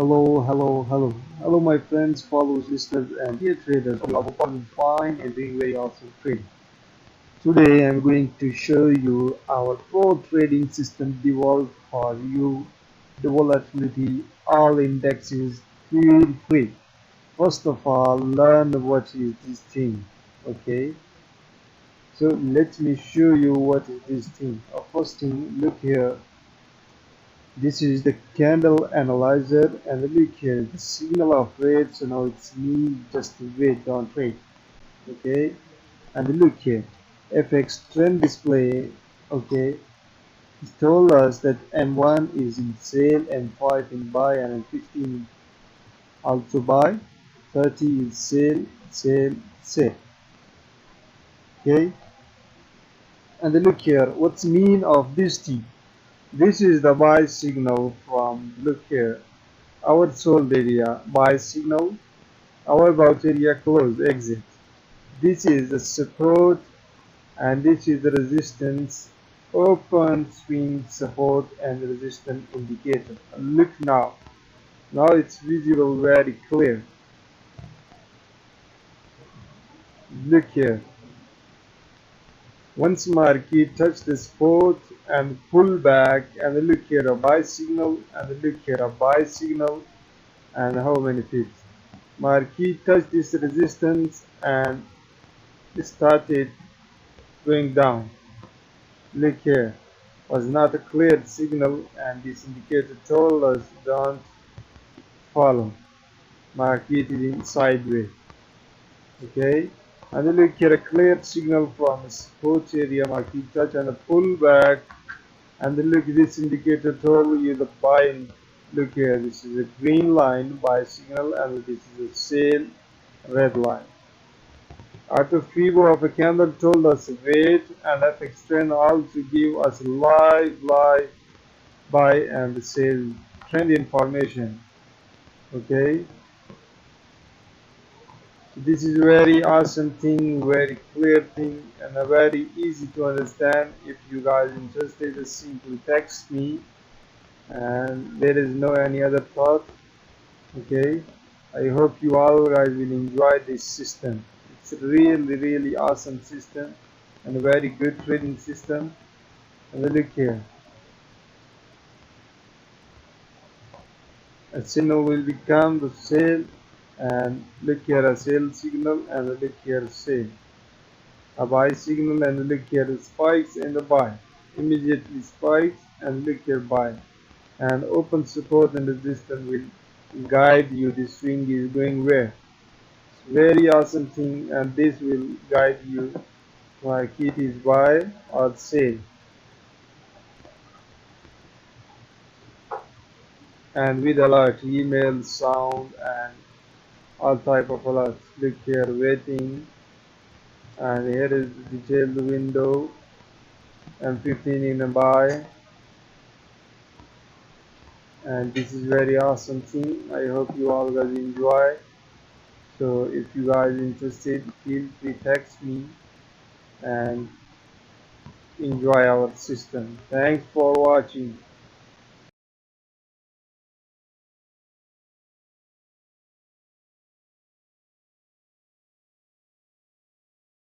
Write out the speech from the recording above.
Hello, my friends, followers, listeners, and dear traders. I hope all is fine and doing very awesome trading. Today, I'm going to show you our pro trading system developed for you. The volatility, all indexes, feel free. First of all, learn what is this thing. Okay, so let me show you what is this thing. First thing, look here. This is the candle analyzer, and look here, the signal of rate. So now it's me just wait, don't trade. Okay, and look here, FX trend display. Okay, it told us that M1 is in sale, M5 in buy, and M15 also buy. 30 is sale. Okay, and look here, what's mean of this thing? This is the buy signal from, look here, our sold area buy signal, our bought area close exit. This is the support and this is the resistance, open swing support and resistance indicator. And look now it's visible very clear. Look here, once market touch the support and pull back, and look here a buy signal, and look here a buy signal, and how many pips market touched this resistance and started going down. Look here, was not a clear signal, and this indicator told us don't follow. Market is in sideways. Okay, and look here, a clear signal from support area, market touch and a pull back, and look, this indicator told you the buy. Look here, this is a green line buy signal, and this is a sale red line. Auto Fibo of a candle told us wait, and FX trend also give us live buy and sell trend information. Okay, so this is very awesome thing, very clear thing, and a very easy to understand. If you guys interested, just simply text me, and there is no any other thought. Okay, I hope you all guys will enjoy this system. It's a really awesome system and a very good trading system. And look here, a signal will become the sale, and look here a sell signal, and look here sale, a buy signal, and look here the spikes and the buy, immediately spikes, and look here buy, and open support and resistance will guide you. The swing is going where. Very awesome thing, and this will guide you like it is buy or sell. And with alert, email, sound, and all type of alerts. Click here waiting, and here is the detailed window, and 15 in a buy, and this is very awesome thing. I hope you all guys enjoy. So if you guys interested, feel free text me and enjoy our system. Thanks for watching.